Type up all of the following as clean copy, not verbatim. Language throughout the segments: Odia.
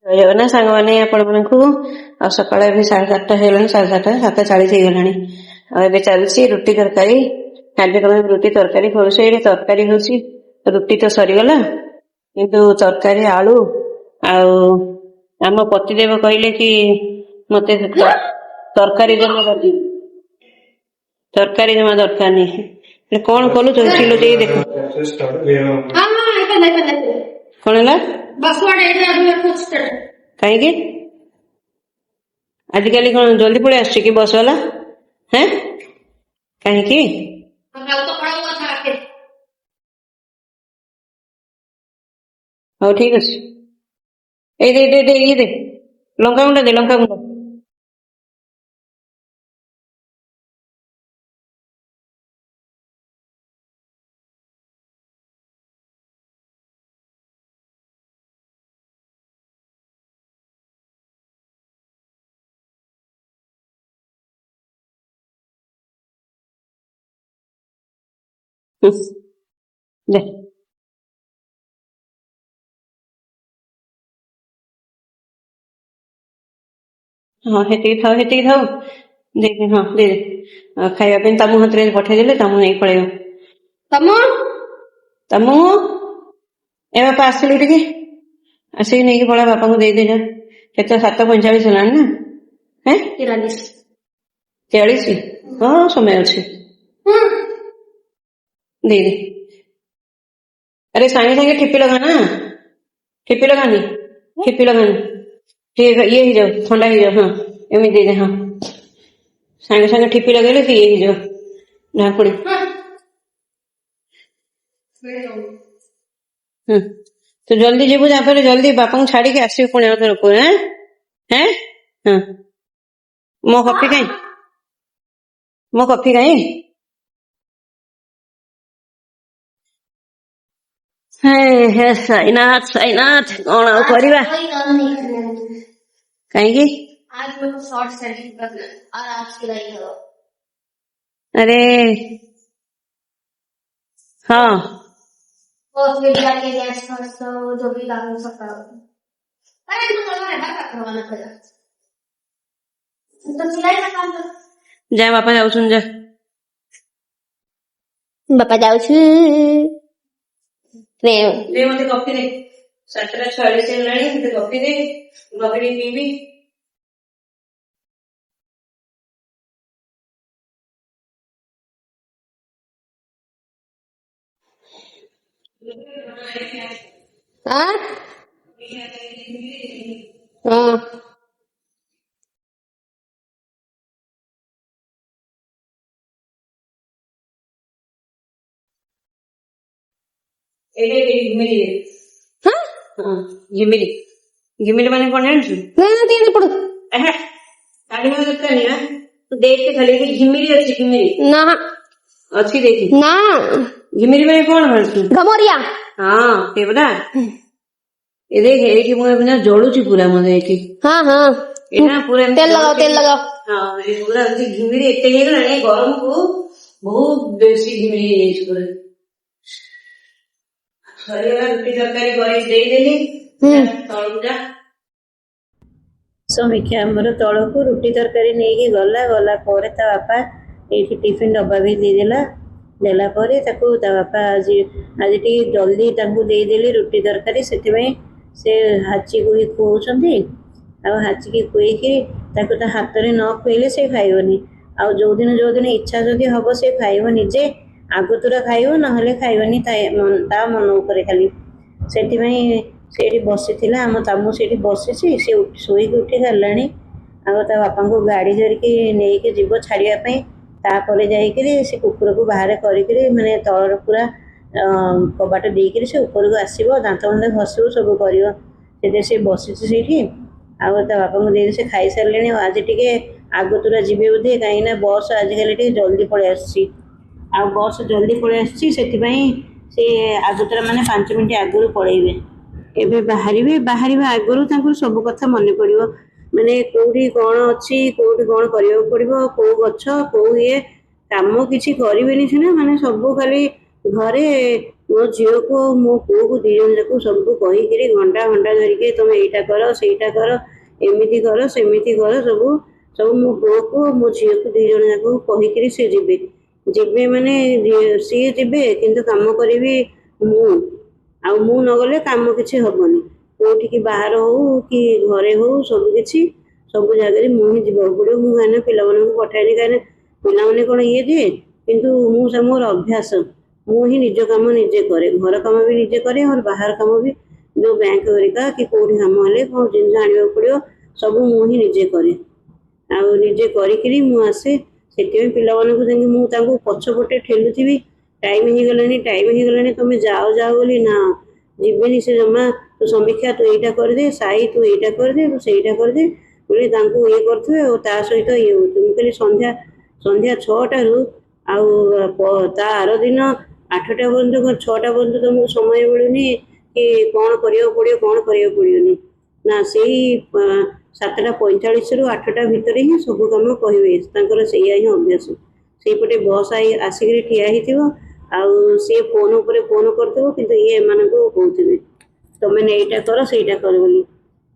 ଜଗନ୍ନାଥ ସାଙ୍ଗମାନେ ଆପଣମାନଙ୍କୁ ଆଉ ସକାଳ ଏବେ 7:30 ହେଇଗଲାଣି 7:30 7:40 ହେଇଗଲାଣି। ଆଉ ଏବେ ଚାଲିଛି ରୁଟି ତରକାରୀ କାର୍ଯ୍ୟକ୍ରମ। ରୁଟି ତରକାରୀ କରୁଛି। ଏଠି ତରକାରୀ ହଉଛି, ରୁଟି ତ ସରିଗଲା କିନ୍ତୁ ତରକାରୀ ଆଳୁ ଆଉ ଆମ ପତିଦେବ କହିଲେ କି ମତେ ତରକାରୀ ଜମା ଦରକାର ନାହିଁ। କଣ କଲୁ ଚିଲୁଛି ଦେଖ। କଣ ହେଲା କାହିଁକି ଆଜିକାଲି କଣ ଜଲ୍ଦି ପଳେଇ ଆସୁଛି କି ବସ୍ ବାଲା? କାହିଁକି? ହଉ ଠିକ ଅଛି। ଏଇ ଦେ ଇଏ ଦେ ଲଙ୍କାଗୁଣ୍ଡ ଦେ ଲଙ୍କାଗୁଣ୍ଡ। ଦେ ହଁ ହେତିକି ଥାଉ ଦେ ହଁ ଦେ ଖାଇବା ପାଇଁ ତମୁ ହାତରେ ପଠେଇଦେଲେ ତମୁ ନେଇ ପଳେଇବ। ତମୁ ଏ ବାପା ଆସିଲୁ ଟିକେ ଆସିକି ନେଇକି ପଳା, ବାପାଙ୍କୁ ଦେଇଦେଇ ଯା। କେତେ 7:45 ହେଲାଣି ନା? 43 ହଁ ସମୟ ଅଛି। ଦେ अरे सागे सागे ठिपी लगाना, ठिपी लगानी ठीक है। ये ही जाओ थंडा ही जाओ। हाँ एमि दे दे। हाँ सागे सागे ठिपी लगेले कि ये ही जाओ ढाकुड़ी। तो जल्दी जीवु जापर जल्दी बापा को छाड़ी के आसि पुणी आउ थरको। हैं हाँ मो कॉफी कहीं हे साईनाथ साईनाथ कौन आउ करवा कहीं अरे हाँ जा बापा जाऊ जा बापा जाऊ दे मत कॉफी दे 7:46 हेलाणी मत कॉफी दे गगड़ी पीबी। घिमिरी माने कौन जानछु? देख खाली घिमिरी अच्छी घिमिरी ना अच्छी देखी ना घिमिरी माने कौन जानछु? घमरिया हाँ ते बता ये देख एठी मुझे जलुची पूरा मजे एठी। हाँ एना पूरा तेल लगाओ हाँ ये पूरा घिमिरी एते हे गलानी गरम को बहुत बेसी घिमिरी हे पूरा सरिया रुटी तरकारी करे दे देली तळुटा समीक्षा आमर तलू रुटी तरकारी नहीं गला पर ता बापा ये टिफिन डब्बा भी देदेला देला परे ताकू ता बापा आज जल्दी देदेली रुटी तरकारी से हाची को ही खुआउछंती आ हाची की खुएकी ताकू ता हाथ रे न खुएले से खाइबनी आ जो दिन इच्छा जदि हबो से खाइबो निजे आगतुरा खाइबो नहले खाइबनी ता मन उपरे खाली सेठी बसी आम तामू से बसी से शोक उठी गलानी आ बापा को गाड़ी धरिकी नहीं जीव छाड़ापी तापर जाइए से कुकुर को बाहर करी माने तलर पूरा कबाट देकर से ऊपर को आसो दांत बंद घसू सब कर से बसी आ बापा को दे से खाई सारे आज टे आगतुरा जी बोधे कहीं बस आजिकल जल्दी पलि आ बस जल्दी पलि से आगतुरा माने 5 मिनट आगु पलैबे एबे बाहर आगु सब कथा मन पड़ो माने कौटी कौन अच्छी कौटी कौन करिया पड़ो कौ गछ कौ ये काम किसी करेनि सीना माने सब खाली घरे ମୋ ଝିଅକୁ ମୋ ପୁଅକୁ ଦି ଜଣ ଯାକୁ ସବୁ କହିକିରି ଘଣ୍ଟା ଘଣ୍ଟା ଧରିକି ତମେ ଏଇଟା କର ସେଇଟା କର ଏମିତି କର ସେମିତି କର ସବୁ ସବୁ ମୋ ପୁଅକୁ ମୋ ଝିଅକୁ ଦି ଜଣ ଯାକୁ କହିକିରି ସେ ଯିବେ ଯିବେ ମାନେ ସିଏ ଯିବେ କିନ୍ତୁ କାମ କରିବି ମୁଁ। ଆଉ ମୁଁ ନ ଗଲେ କାମ କିଛି ହବନି। କୋଉଠିକି ବାହାର ହଉ କି ଘରେ ହଉ ସବୁ କିଛି ସବୁ ଜାଗାରେ ମୁଁ ହିଁ ଯିବାକୁ ପଡ଼ିବ। ମୁଁ କାହିଁକିନା ପିଲାମାନଙ୍କୁ ପଠାଏନି, କାହିଁକିନା ପିଲାମାନେ କ'ଣ ଇଏ ଦିଏ, କିନ୍ତୁ ମୋର ଅଭ୍ୟାସ। ମୁଁ ହିଁ ନିଜ କାମ ନିଜେ କରେ, ଘର କାମ ବି ନିଜେ କରେ, और ବାହାର କାମ ବି ଯେଉଁ ବ୍ୟାଙ୍କ ହେରିକା କି କୋଉଠି କାମ ହେଲେ କ'ଣ ଜିନିଷ ଆଣିବାକୁ ପଡ଼ିବ ସବୁ ମୁଁ ହିଁ ନିଜେ କରେ। ଆଉ ନିଜେ କରିକିରି ମୁଁ ଆସେ। ସେଥିପାଇଁ ପିଲାମାନଙ୍କୁ ଯାଇକି ମୁଁ ତାଙ୍କୁ ପଛପଟେ ଠେଲୁଥିବି, ଟାଇମ୍ ହେଇଗଲାଣି ତମେ ଯାଅ ଯାଅ ବୋଲି, ନା ଯିବେନି ସେ ଜମା। ତୁ ସମୀକ୍ଷା ତୁ ଏଇଟା କରିଦେ, ସାଇ ତୁ ଏଇଟା କରିଦେ, ତୁ ସେଇଟା କରିଦେ ବୋଲି ତାଙ୍କୁ ଇଏ କରୁଥିବେ। ଆଉ ତା ସହିତ ଇଏ ହଉଥିବେ। ମୁଁ କହିଲି ସନ୍ଧ୍ୟା 6ଟାରୁ ଆଉ ତା ଆର ଦିନ 8ଟା ପର୍ଯ୍ୟନ୍ତ 6ଟା ପର୍ଯ୍ୟନ୍ତ ତମକୁ ସମୟ ମିଳୁନି କି କ'ଣ କରିବାକୁ ପଡ଼ିବ କ'ଣ କରିବାକୁ ପଡ଼ିବନି, ନା ସେଇ 7ଟା 45ରୁ 8ଟା ଭିତରେ ହିଁ ସବୁ କାମ କହିବେ। ତାଙ୍କର ସେଇଆ ହିଁ ଅଭ୍ୟାସ। ସେଇପଟେ ବସ୍ ଆସିକିରି ଠିଆ ହେଇଥିବ, ଆଉ ସିଏ ଫୋନ୍ ଉପରେ ଫୋନ୍ କରୁଥିବ, କିନ୍ତୁ ଇଏ ଏମାନଙ୍କୁ କହୁଥିବେ ତମେ ଏଇଟା କର ସେଇଟା କର ବୋଲି।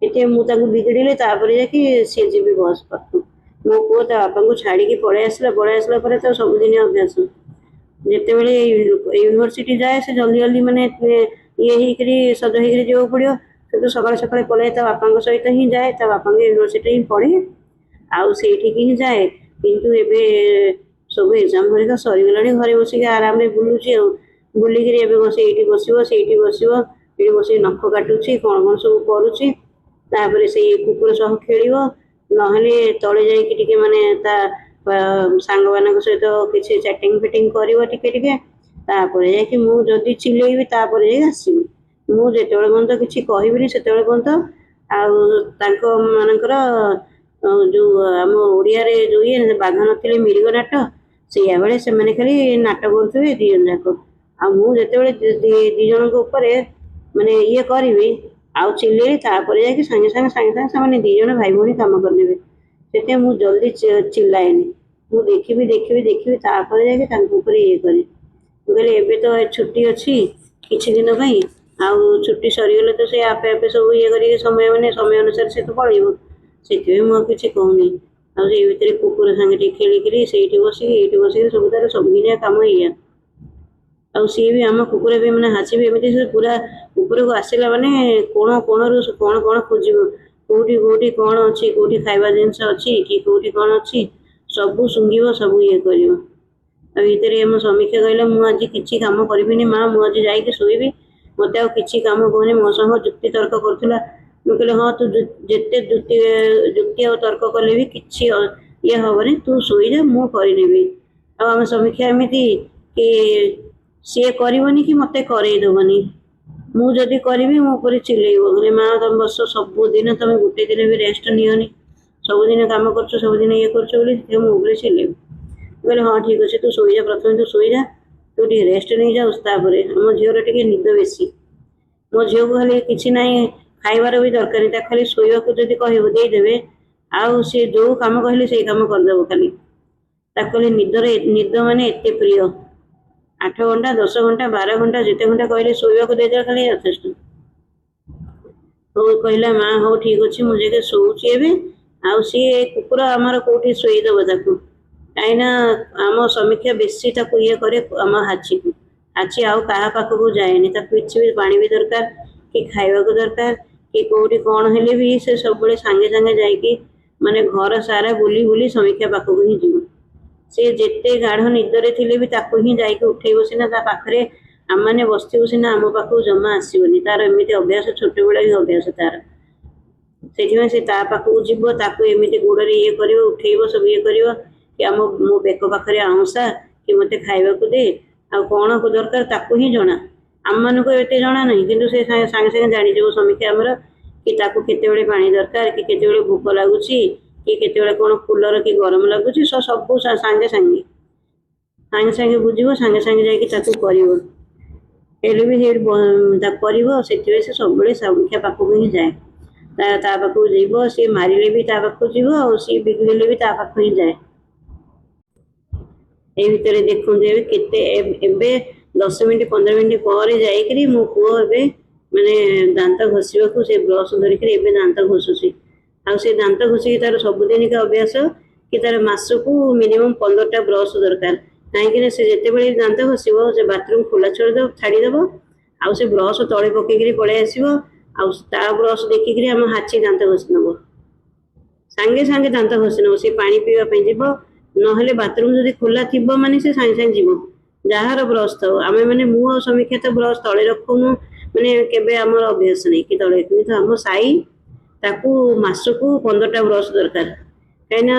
ଏଠି ମୁଁ ତାଙ୍କୁ ବିଗିଡ଼ିଲେ ତାପରେ ଯାଇକି ସିଏ ଯିବେ ବସ୍ ପାଖକୁ। ମୋ ପୁଅ ତା ବାପାଙ୍କୁ ଛାଡ଼ିକି ପଳେଇ ଆସିଲା ପରେ ତ ସବୁଦିନ ଅଭ୍ୟାସ। ଯେତେବେଳେ ୟୁନିଭର୍ସିଟି ଯାଏ ସେ ଜଲ୍ଦି ଜଲ୍ଦି ମାନେ ଇଏ ହେଇକିରି ସଜ ହେଇକିରି ଯିବାକୁ ପଡ଼ିବ। କିନ୍ତୁ ସକାଳେ ସକାଳେ ପଳାଏ, ତା ବାପାଙ୍କ ସହିତ ହିଁ ଯାଏ, ତା ବାପାଙ୍କ ୟୁନିଭର୍ସିଟି ହିଁ ପଢ଼େ, ଆଉ ସେଇଠିକି ହିଁ ଯାଏ। କିନ୍ତୁ ଏବେ ସବୁ ଏକ୍ଜାମ୍ ହେରିକା ସରିଗଲାଣି, ଘରେ ବସିକି ଆରାମରେ ବୁଲୁଛି। ଆଉ ବୁଲିକିରି ଏବେ ଏଇଠି ବସିବ ସେଇଠି ବସିବ, ଏଇଠି ବସିକି ନଖ କାଟୁଛି, କ'ଣ ସବୁ କରୁଛି। ତାପରେ ସେଇ କୁକୁର ସହ ଖେଳିବ, ନହେଲେ ତଳେ ଯାଇକି ଟିକେ ମାନେ ତା ସାଙ୍ଗମାନଙ୍କ ସହିତ କିଛି ଚାଟିଂ ଫିଟିଂ କରିବ ଟିକେ ଟିକେ। ତାପରେ ଯାଇକି ମୁଁ ଯଦି ଚିଲେଇବି ତାପରେ ଯାଇକି ଆସିବି। ମୁଁ ଯେତେବେଳେ ପର୍ଯ୍ୟନ୍ତ କିଛି କହିବିନି ସେତେବେଳେ ପର୍ଯ୍ୟନ୍ତ। ଆଉ ତାଙ୍କ ମାନଙ୍କର ଯେଉଁ ଆମ ଓଡ଼ିଆରେ ଯେଉଁ ଇଏ ବାଘ ନଥିଲେ ମିରିଗ ନାଟ, ସେଇଆ ବେଳେ ସେମାନେ ଖାଲି ନାଟ କରୁଥିବେ ଦି ଜଣ ଯାକ। ଆଉ ମୁଁ ଯେତେବେଳେ ଦି ଜଣଙ୍କ ଉପରେ ମାନେ ଇଏ କରିବି ଆଉ ଚିଲେଇବି, ତାପରେ ଯାଇକି ସାଙ୍ଗେ ସାଙ୍ଗେ ସେମାନେ ଦି ଜଣ ଭାଇ ଭଉଣୀ କାମ କରିନେବେ। ସେଥିପାଇଁ ମୁଁ ଜଲ୍ଦି ଚିଲ୍ଲାଏନି। ମୁଁ ଦେଖିବି ତାପରେ ଯାଇକି ତାଙ୍କ ଉପରେ ଇଏ କରେ। ମୁଁ କହିଲି ଏବେ ତ ଛୁଟି ଅଛି କିଛି ଦିନ ପାଇଁ, ଆଉ ଛୁଟି ସରିଗଲେ ତ ସେ ଆପେ ଆପେ ସବୁ ଇଏ କରିକି ସମୟ ଅନୁସାରେ ସେ ତ ପଳେଇବ। ସେଥିପାଇଁ ମୁଁ ଆଉ କିଛି କହୁନି। ଆଉ ସେଇ ଭିତରେ କୁକୁର ସାଙ୍ଗେ ଟିକେ ଖେଳିକିରି ସେଇଠି ବସିକି ଏଇଠି ବସିକି ସବୁ ତାର ସବୁଦିନିଆ କାମ ଏଇଆ। ଆଉ ସିଏ ବି ଆମ କୁକୁର ବି ମାନେ ହାସିବି ଏମିତି, ସେ ପୁରା ଉପରକୁ ଆସିଲା ମାନେ କୋଣରୁ କ'ଣ ଖୋଜିବ, କୋଉଠି କ'ଣ ଅଛି, କୋଉଠି ଖାଇବା ଜିନିଷ ଅଛି କି କୋଉଠି କ'ଣ ଅଛି ସବୁ ଶୁଙ୍ଘିବ, ସବୁ ଇଏ କରିବ। ଆଉ ଭିତରେ ଆମ ସମୀକ୍ଷା କହିଲା ମୁଁ ଆଜି କିଛି କାମ କରିବିନି ମା, ମୁଁ ଆଜି ଯାଇକି ଶୋଇବି, ମୋତେ ଆଉ କିଛି କାମ କୁହନି। ମୋ ସହ ଯୁକ୍ତି ତର୍କ କରୁଥିଲା। ମୁଁ କହିଲି ହଁ ତୁ ଯେତେ ଯୁକ୍ତି ଆଉ ତର୍କ କଲେ ବି କିଛି ଇଏ ହବନି, ତୁ ଶୋଇଯା ମୁଁ କରିନେବି। ଆଉ ଆମ ସମୀକ୍ଷା ଏମିତି କି ସିଏ କରିବନି କି ମୋତେ କରେଇ ଦେବନି। ମୁଁ ଯଦି କରିବି ମୋ ଉପରେ ଚିଲେଇବ, କହିଲେ ମା ତମେ ବସ, ସବୁଦିନ ତମେ ଗୋଟେ ଦିନ ବି ରେଷ୍ଟ ନିଅନି, ସବୁଦିନ କାମ କରୁଛ, ସବୁଦିନ ଇଏ କରୁଛ ବୋଲି ମୋ ଉପରେ ଚିଲେଇବ। ମୁଁ କହିଲି ହଁ ଠିକ୍ ଅଛି, ତୁ ଶୋଇଯା, ପ୍ରଥମେ ତୁ ଶୋଇଯା, ତୁ ଟିକେ ରେଷ୍ଟ ନେଇଯାଉ। ତାପରେ ଆମ ଝିଅର ଟିକେ ନିଦ ବେଶୀ। ମୋ ଝିଅକୁ ଖାଲି କିଛି ନାହିଁ, ଖାଇବାର ବି ଦରକାର ନାହିଁ, ତାକୁ ଖାଲି ଶୋଇବାକୁ ଯଦି କହିବ ଦେଇଦେବେ, ଆଉ ସିଏ ଯୋଉ କାମ କହିଲେ ସେଇ କାମ କରିଦେବ। ଖାଲି ତାକୁ ଖାଲି ନିଦ ମାନେ ଏତେ ପ୍ରିୟ। 8 ଘଣ୍ଟା 10 ଘଣ୍ଟା 12 ଘଣ୍ଟା ଯେତେ ଘଣ୍ଟା କହିଲେ ଶୋଇବାକୁ ଦେଇଦେଲେ ଖାଲି ଯଥେଷ୍ଟ। ହଉ କହିଲା ମା ହଉ ଠିକ୍ ଅଛି, ମୁଁ ଯାଇକି ଶୋଉଛି ଏବେ। ଆଉ ସିଏ କୁକୁର ଆମର କୋଉଠି ଶୋଇଦେବ ତାକୁ, କାହିଁକିନା ଆମ ସମୀକ୍ଷା ବେଶୀ ତାକୁ ଇଏ କରେ ଆମ ହାଚିକୁ। ହାଚି ଆଉ କାହା ପାଖକୁ ଯାଏନି, ତାକୁ କିଛି ବି ପାଣି ବି ଦରକାର କି ଖାଇବାକୁ ଦରକାର କି କୋଉଠି କ'ଣ ହେଲେ ବି ସେ ସବୁବେଳେ ସାଙ୍ଗେ ସାଙ୍ଗେ ଯାଇକି ମାନେ ଘର ସାରା ବୁଲି ବୁଲି ସମୀକ୍ଷା ପାଖକୁ ହିଁ ଯିବ। ସେ ଯେତେ ଗାଢ଼ ନିଦରେ ଥିଲେ ବି ତାକୁ ହିଁ ଯାଇକି ଉଠେଇବ ସିନା, ତା ପାଖରେ ଆମମାନେ ବସିଥିବୁ ସିନା ଆମ ପାଖକୁ ଜମା ଆସିବନି। ତାର ଏମିତି ଅଭ୍ୟାସ, ଛୋଟବେଳେ ହିଁ ଅଭ୍ୟାସ ତାର। ସେଥିପାଇଁ ସେ ତା ପାଖକୁ ଯିବ, ତାକୁ ଏମିତି ଗୋଡ଼ରେ ଇଏ କରିବ, ଉଠେଇବ, ସବୁ ଇଏ କରିବ କି ମୋ ବେକ ପାଖରେ ଆଉଁସା କି ମୋତେ ଖାଇବାକୁ ଦେ, ଆଉ କ'ଣ ଦରକାର ତାକୁ ହିଁ ଜଣା। ଆମମାନଙ୍କୁ ଏତେ ଜଣା ନାହିଁ, କିନ୍ତୁ ସେ ସାଙ୍ଗେ ସାଙ୍ଗେ ଜାଣିଯିବ ସମୀକ୍ଷା ଆମର କି ତାକୁ କେତେବେଳେ ପାଣି ଦରକାର କି କେତେବେଳେ ଭୋକ ଲାଗୁଛି କି କେତେବେଳେ କ'ଣ କୁଲର କି ଗରମ ଲାଗୁଛି, ସବୁ ସାଙ୍ଗେ ସାଙ୍ଗେ ବୁଝିବ, ସାଙ୍ଗେ ସାଙ୍ଗେ ଯାଇକି ତାକୁ କରିବ। ହେଲେ ବି ସେଇଠି ତାକୁ କରିବ। ସେଥିପାଇଁ ସେ ସବୁବେଳେ ସମୀକ୍ଷା ପାଖକୁ ହିଁ ଯାଏ। ତା ପାଖକୁ ଯିବ, ସିଏ ମାରିଲେ ବି ତା ପାଖକୁ ଯିବ, ଆଉ ସିଏ ବିଗିଡ଼ିଲେ ବି ତା ପାଖକୁ ହିଁ ଯାଏ। ଏଇ ଭିତରେ ଦେଖନ୍ତୁ ଏବେ 10 ମିନିଟ୍ 15 ମିନିଟ୍ ପରେ ଯାଇକରି ମୋ ପୁଅ ଏବେ ମାନେ ଦାନ୍ତ ଘଷିବାକୁ ସେ ବ୍ରସ୍ ଧରିକରି ଏବେ ଦାନ୍ତ ଘଷୁଛି। ଆଉ ସେ ଦାନ୍ତ ଘଷିକି ତାର ସବୁଦିନିକା ଅଭ୍ୟାସ କି ତାର ମାସକୁ ମିନିମମ୍ 15ଟା ବ୍ରସ୍ ଦରକାର। କାହିଁକିନା ସେ ଯେତେବେଳେ ଦାନ୍ତ ଘଷିବ ସେ ବାଥରୁମ୍ ଖୋଲା ଛାଡ଼ିଦେବ ଆଉ ସେ ବ୍ରସ୍ ତଳେ ପକେଇକିରି ପଳେଇ ଆସିବ ଆଉ ତା ବ୍ରସ୍ ଦେଖିକିରି ଆମ ହାଚି ଦାନ୍ତ ଘଷି ନେବ। ସାଙ୍ଗେ ସାଙ୍ଗେ ଦାନ୍ତ ଘଷି ନେବ। ସେ ପାଣି ପିଇବା ପାଇଁ ଯିବ, ନହେଲେ ବାଥରୁମ୍ ଯଦି ଖୋଲା ଥିବ ମାନେ ସେ ସାଙ୍ଗେ ସାଙ୍ଗେ ଯିବ ଯାହାର ବ୍ରସ୍ ଥାଉ। ଆମେ ମାନେ ମୁଁ ଆଉ ସମୀକ୍ଷା ତ ବ୍ରସ୍ ତଳେ ରଖୁନୁ, ମାନେ କେବେ ଆମର ଅଭ୍ୟାସ ନାହିଁ କି ତଳେ, କିନ୍ତୁ ଆମ ସାଇ ତାକୁ ମାସକୁ 15ଟା ବ୍ରସ୍ ଦରକାର। କାହିଁକିନା